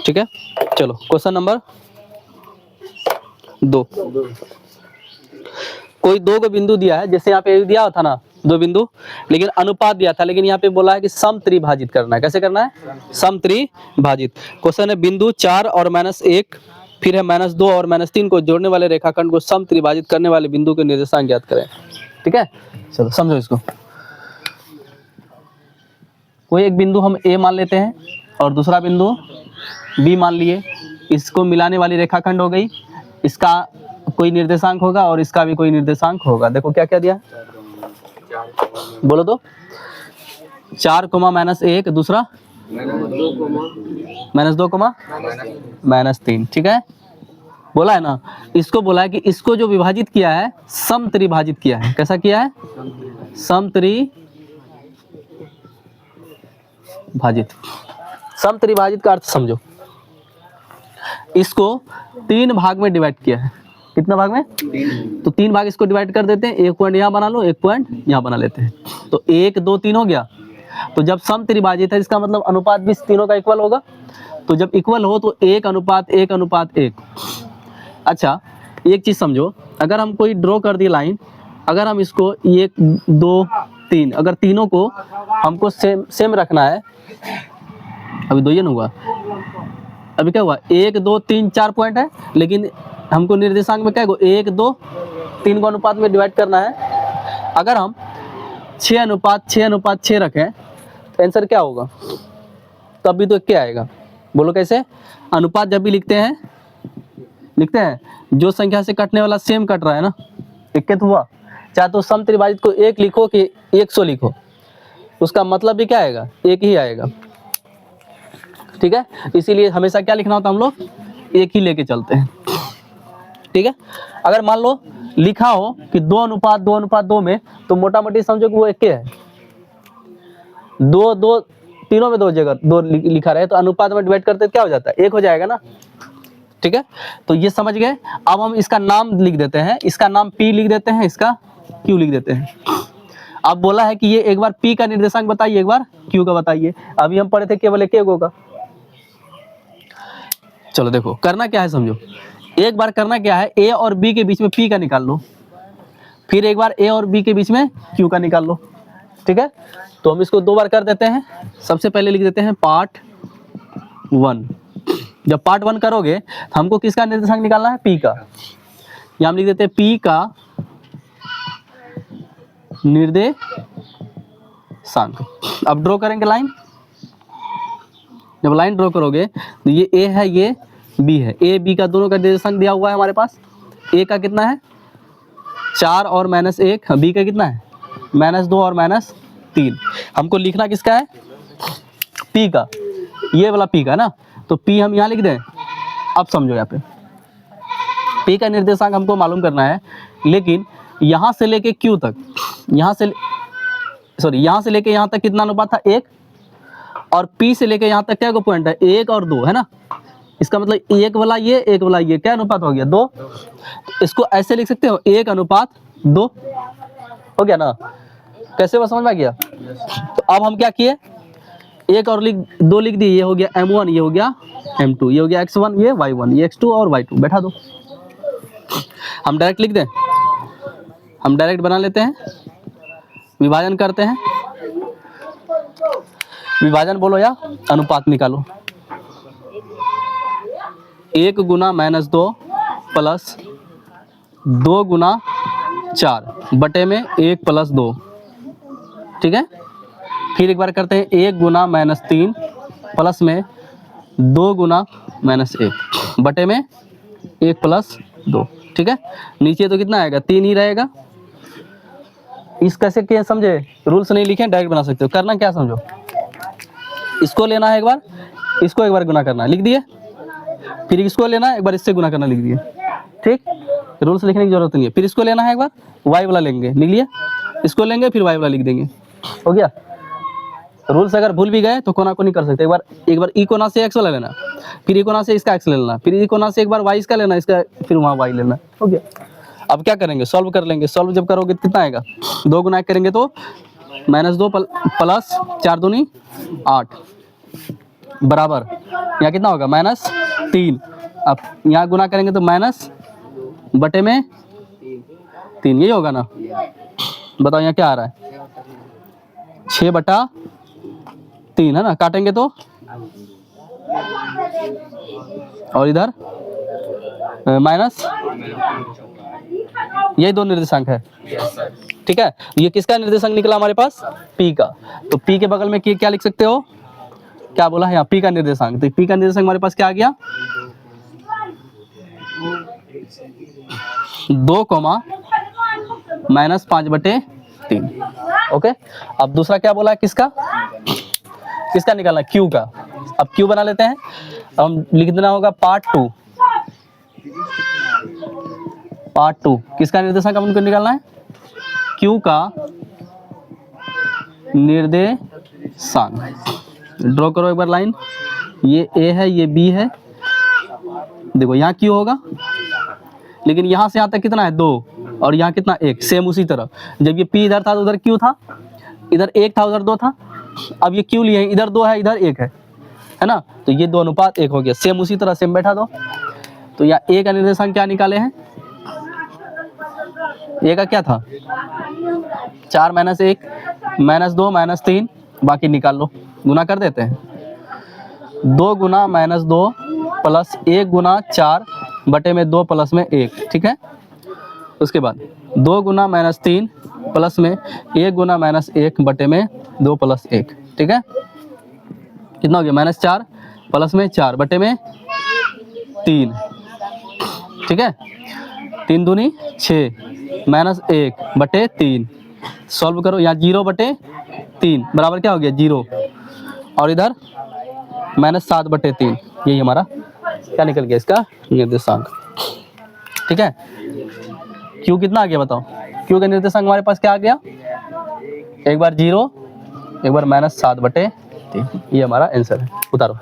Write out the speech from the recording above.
ठीक है, चलो क्वेश्चन नंबर 2। कोई दो को बिंदु दिया है, जैसे यहाँ पे दिया था ना 2 बिंदु, लेकिन अनुपात दिया था, लेकिन यहाँ पे बोला है कि समत्रिभाजित करना है। कैसे करना है? समत्रिभाजित। क्वेश्चन है बिंदु 4 और -1, फिर है -2 और -3 को जोड़ने वाले रेखाखंड को समत्रिभाजित करने वाले बिंदु के निर्देशांक ज्ञात करें। ठीक है, चलो समझो इसको। कोई एक बिंदु हम A मान लेते हैं और दूसरा बिंदु B मान लिए, इसको मिलाने वाली रेखाखंड हो गई, इसका कोई निर्देशांक होगा और इसका भी कोई निर्देशांक होगा। देखो क्या क्या दिया, बोलो तो। 4, -1, दूसरा -2, -3। ठीक है, बोला है ना। इसको बोला है कि इसको जो विभाजित किया है समत्रिभाजित किया है। कैसा किया है? समत्रिभाजित। समत्रिभाजित का अर्थ समझो। इसको 3 भाग में डिवाइड किया है। कितना भाग में? 3। तो 3 भाग इसको डिवाइड कर देते हैं। 1 पॉइंट यहाँ बना लो, 1 पॉइंट यहाँ बना लेते हैं। तो 1, 2, 3 हो गया। तो जब समत्रिभाजित है इसका मतलब अनुपात भी तीनों का इक्वल होगा। तो जब इक्वल हो तो 1:1:1। अच्छा, एक चीज समझो, अगर हम कोई ड्रॉ कर दी लाइन, अगर हम इसको 1, 2, 3, अगर तीनों को हमको सेम रखना है, अभी 2 ये ना हुआ, अभी क्या हुआ? 1, 2, 3, 4 पॉइंट है, लेकिन हमको निर्देशांक में क्या है? 1, 2, 3 को अनुपात में डिवाइड करना है। अगर हम 6:6:6 रखें तो आंसर क्या होगा? तब भी तो क्या आएगा? बोलो कैसे? अनुपात जब भी लिखते हैं जो संख्या से कटने वाला सेम कट रहा है ना, एक तो हुआ। चाहे तो समत्रिभाजित को 1 लिखो कि 100 लिखो, उसका मतलब भी क्या आएगा? 1 ही आएगा। ठीक है, इसीलिए हमेशा क्या लिखना होता है? हम लोग 1 ही लेके चलते हैं। ठीक है, अगर मान लो लिखा हो कि 2:2:2 में, तो मोटा मोटी समझो कि वो 1 है। 2 तीनों में 2 जगह 2 लिखा रहे तो अनुपात में डिवाइड करते क्या हो जाता है? 1 हो जाएगा ना। ठीक है, तो ये समझ गए। अब हम इसका नाम लिख देते हैं, इसका नाम P लिख देते हैं, इसका Q लिख देते हैं। अब बोला है कि ये एक बार P का निर्देशांक बताइए, एक बार Q का बताइए। अभी हम पढ़े थे केवल एक होगा। चलो देखो करना क्या है समझो। एक बार करना क्या है, A और B के बीच में P का निकाल लो, फिर एक बार A और B के बीच में Q का निकाल लो। ठीक है, तो हम इसको 2 बार कर देते हैं। सबसे पहले लिख देते हैं पार्ट 1। जब पार्ट 1 करोगे तो हमको किसका निर्देशांक निकालना है? P का। यहाँ हम लिख देते हैं P का निर्देशांक। अब ड्रॉ करेंगे लाइन। जब लाइन ड्रॉ करोगे तो ये A है, ये B है। A B का दोनों का निर्देशांक दिया हुआ है हमारे पास। A का कितना है? 4 और -1। B का कितना है? -2 और -3। हमको लिखना किसका है? P का। ये वाला P का ना, तो P हम यहाँ लिख दें। अब समझो यहाँ पे P का निर्देशांक हमको मालूम करना है, लेकिन यहाँ से लेके Q तक, यहाँ से लेके यहाँ तक कितना अनुपात था? 1। और P से लेके यहाँ तक क्या को पॉइंट है? 1 और 2 है ना। इसका मतलब 1 वाला ये, 1 वाला ये, क्या अनुपात हो गया? 2। इसको ऐसे लिख सकते हो 1:2 हो गया ना। कैसे वो समझ में आ गया? तो अब हम क्या किए, 1 और 2 लिख दिए। ये हो गया M1, ये हो गया M2, ये हो गया X1, ये Y1, ये X2 और Y2। बैठा दो, हम डायरेक्ट लिख दें। हम डायरेक्ट बना लेते हैं, विभाजन करते हैं। विभाजन बोलो या अनुपात निकालो। 1 गुना -2 प्लस 2 गुना 4 बटे में 1 प्लस 2। ठीक है, फिर एक बार करते हैं 1 गुना -3 प्लस में 2 गुना -1 बटे में 1 प्लस 2। ठीक है, नीचे तो कितना आएगा? 3 ही रहेगा। इस कैसे क्या समझे? रूल्स नहीं लिखे, डायरेक्ट बना सकते हो। करना क्या समझो, इसको लेना है एक बार, इसको एक बार गुना करना है, लिख दिए। फिर इसको लेना है एक बार, इससे गुना करना, लिख दिए। ठीक, रूल्स लिखने की जरूरत नहीं है। फिर इसको लेना है एक बार, y वाला लेंगे, लिख लिया। इसको लेंगे फिर y वाला लिख देंगे, हो गया। रूल्स अगर भूल भी गए तो कोना को नहीं कर सकते। एक बार ई कोना से x वाला लेना, फिर ई कोना से इसका x ले लेना, फिर ई कोना से एक बार y इसका लेना, इसका फिर वहाँ y लेना, हो गया। अब क्या करेंगे? सॉल्व कर लेंगे। सॉल्व जब करोगे तो कितना आएगा? 2 गुना करेंगे तो -2 प्लस 4 दूनी 8 बराबर यहाँ कितना होगा -3। अब यहाँ गुना करेंगे तो माइनस बटे में 3, यही होगा ना। बताओ यहाँ क्या आ रहा है 6/3 है ना, काटेंगे तो और इधर माइनस, यही दो निर्देशांक है। ठीक है, ये किसका निर्देशांक निकला हमारे पास P का। तो P के बगल में क्या लिख सकते हो, क्या बोला है यहाँ P का निर्देशांक। तो P का निर्देशांक हमारे पास क्या आ गया 2, -5/3। ओके, अब दूसरा क्या बोला है किसका निकालना है Q का। अब Q बना लेते हैं, हम लिख देना होगा पार्ट 2 किसका निर्देशांक हमको निकालना है Q का निर्देशांक। ड्रॉ करो एक बार लाइन, ये A है ये B है, देखो यहाँ Q होगा, लेकिन यहाँ से यहाँ तक कितना है 2 और यहाँ कितना 1, सेम उसी तरह। जब ये P इधर था तो उधर Q था, इधर 1 था उधर 2 था। अब ये Q लिए इधर 2 है इधर 1 है ना, तो ये 2 अनुपात 1 हो गया, सेम उसी तरह सेम बैठा दो। तो यहाँ A का निर्देशांक क्या निकाले हैं, A का क्या था 4 - 1 -2 -3, बाकी निकाल लो, गुना कर देते हैं। 2 गुना -2 प्लस 1 गुना 4 बटे में 2 प्लस में 1, ठीक है। उसके बाद 2 गुना -3 प्लस में 1 गुना -1 बटे में 2 प्लस 1, ठीक है। कितना हो गया -4 प्लस में 4 बटे में 3, ठीक है। 3 दूनी 6 -1 बटे 3, सॉल्व करो, यहाँ 0/3 बराबर क्या हो गया 0, और इधर -7/3, यही हमारा क्या निकल गया इसका निर्देशांक, ठीक है। Q कितना आ गया बताओ, Q का निर्देशांक हमारे पास क्या आ गया, एक बार 0 एक बार -7/3, ये हमारा आंसर है। उतारो।